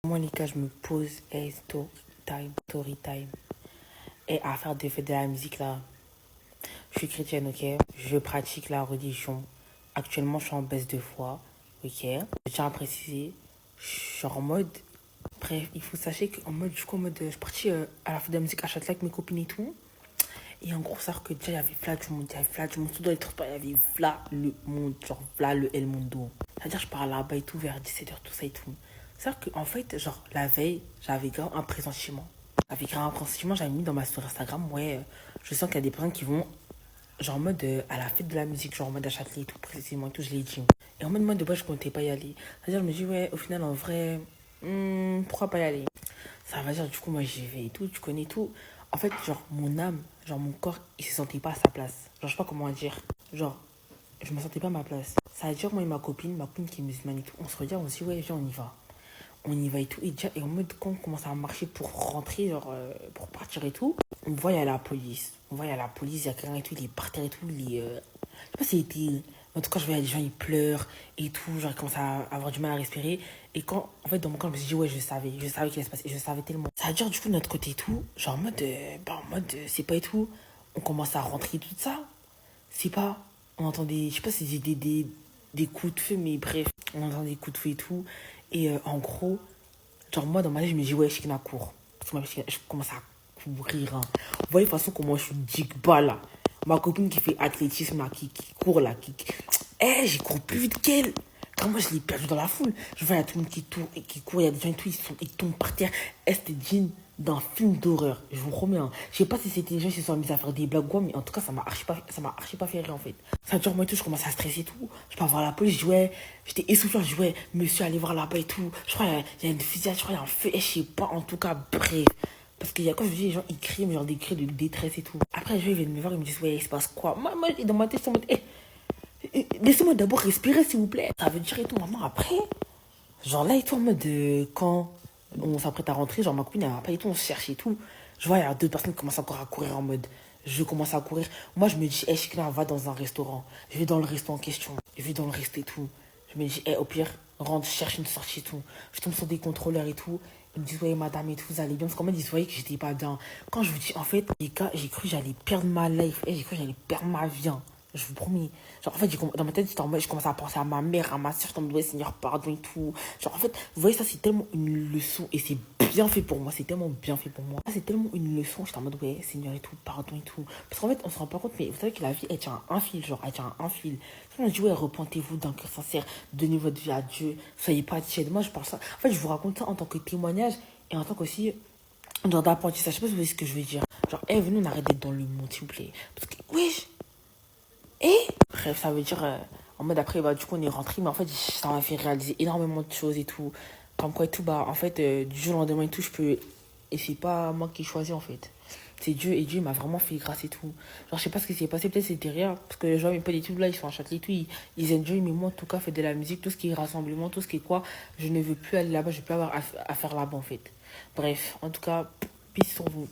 Moi, les gars, je me pose, et story time. Et à faire de la musique, là. Je suis chrétienne, ok? Je pratique la religion. Actuellement, je suis en baisse de foi, ok? Je tiens à préciser, je suis en mode. Bref, il faut sachez qu'en mode, du coup, en mode, je suis partie à la fête de la musique à Châtelet avec mes copines et tout. Et en gros, ça que déjà, il y avait Vla du monde, il y avait Vla du monde, tout dans les transports, il y avait Vla le monde, genre Vla le El Mundo. C'est-à-dire, je pars là-bas et tout, vers 17h, tout ça et tout. C'est-à-dire qu'en fait, genre, la veille, j'avais grave un pressentiment. Avec un pressentiment, j'avais mis dans ma story Instagram, ouais, je sens qu'il y a des personnes qui vont, genre, en mode, à la fête de la musique, genre, en mode à Châtelet et tout, précisément et tout, je l'ai dit. Et en mode, moi, de base, je comptais pas y aller. C'est-à-dire, je me dis, ouais, au final, en vrai, pourquoi pas y aller? Ça va dire, du coup, moi, j'y vais et tout, tu connais tout. En fait, genre, mon âme, genre, mon corps, il se sentait pas à sa place. Genre, je sais pas comment dire. Genre, je me sentais pas à ma place. Ça veut dire, moi et ma copine qui est musulmane et tout, on se regarde, on se dit, ouais, viens, on y va. On y va et tout. Et déjà, et en mode, quand on commence à marcher pour rentrer, genre, pour partir et tout, on voit, il y a la police. On voit, il y a la police, il y a quelqu'un et tout, il est par terre et tout, je sais pas si c'était. En tout cas, je voyais des gens, ils pleurent et tout. Genre, ils commencent à avoir du mal à respirer. Et quand, en fait, dans mon corps, je me suis dit, ouais, je savais qu'il allait se passer. Je savais tellement. Ça a duré, du coup, de notre côté et tout. Genre, en mode, c'est pas et tout. On commence à rentrer tout ça. C'est pas. On entendait, je sais pas si c'était des coups de feu, mais bref, on entend des coups de feu et tout. Et en gros, genre, moi, dans ma tête, je me dis, ouais, Shikina court. Parce que moi, je commence à courir. Hein. Vous voyez, de toute façon, comment je suis digba là. Ma copine qui fait athlétisme là, qui court là, Eh, j'ai couru plus vite qu'elle. Quand moi, je l'ai perdu dans la foule. Je vois, il y a tout le monde qui tourne et qui court. Il y a des gens et tout, ils tombent par terre. Eh, c'était digne d'un film d'horreur. Je vous promets. Hein. Je sais pas si c'était des gens qui se sont mis à faire des blagues ou quoi, mais en tout cas, ça m'a archi pas fait rire en fait. Ça dure, moi et tout, je commence à stresser et tout. Je pars voir la police, je dis ouais, j'étais essoufflé, je dis ouais, monsieur, allez voir là-bas et tout. Je crois qu'il y a une fusillade, je crois qu'il y a un feu, et je sais pas, en tout cas, bref. Parce qu'il y a, quand je dis, les gens, ils crient, mais genre des cris de détresse et tout. Après, les gens, ils viennent me voir, ils me disent, ouais, il se passe quoi? Moi, dans ma tête, je suis en mode, laissez-moi d'abord respirer, s'il vous plaît. Ça veut dire et tout, maman, après. Genre là, et tout, en mode, quand on s'apprête à rentrer, genre ma copine, elle va pas et tout, on se cherche et tout. Je vois, il y a deux personnes qui commencent encore à courir en mode, je commence à courir. Moi, je me dis, hey, Chikna, va dans un restaurant. Je vais dans le resto en question. Je vais dans le resto et tout. Je me dis, hey, au pire, rentre, cherche une sortie et tout. Je tombe sur des contrôleurs et tout. Ils me disent, ouais, madame et tout, vous allez bien. Parce qu'en fait, ils voyaient que j'étais pas bien. Quand je vous dis, en fait, les gars, j'ai cru que j'allais perdre ma life. Et j'ai cru que j'allais perdre ma vie. Hein. Je vous promets. Genre, en fait, dans ma tête, je commence à penser à ma mère, à ma soeur. Je me dis, ouais, Seigneur, pardon et tout. Genre, en fait, vous voyez, ça, c'est tellement une leçon. Et c'est bien fait pour moi. C'est tellement bien fait pour moi. Ça, c'est tellement une leçon. J'étais en mode, ouais, Seigneur et tout, pardon et tout. Parce qu'en fait, on se rend pas compte, mais vous savez que la vie, elle tient à un fil. Genre, elle tient à un fil. On dit, ouais, repentez-vous d'un cœur sincère. Donnez votre vie à Dieu. Soyez pas tiède. Moi, je pense ça. En fait, je vous raconte ça en tant que témoignage et en tant qu'aussi genre d'apprentissage. Je sais pas si vous voyez ce que je veux dire. Genre, hey, venez, on arrête d'être dans le monde, s'il vous plaît. Parce que, wesh. Bref, ça veut dire, en mode après, bah, du coup, on est rentré, mais en fait, ça m'a fait réaliser énormément de choses et tout. Comme quoi et tout, bah, en fait, du jour au lendemain et tout, je peux. Et c'est pas moi qui ai choisi, en fait. C'est Dieu, et Dieu m'a vraiment fait grâce et tout. Genre, je sais pas ce qui s'est passé, peut-être c'était rien, parce que les gens, mes potes et tout, là, ils sont à Châtelet et tout, ils enjoy, mais moi, en tout cas, fait de la musique, tout ce qui est rassemblement, tout ce qui est quoi, je ne veux plus aller là-bas, je veux plus avoir à faire là-bas, en fait. Bref, en tout cas, peace sur vous.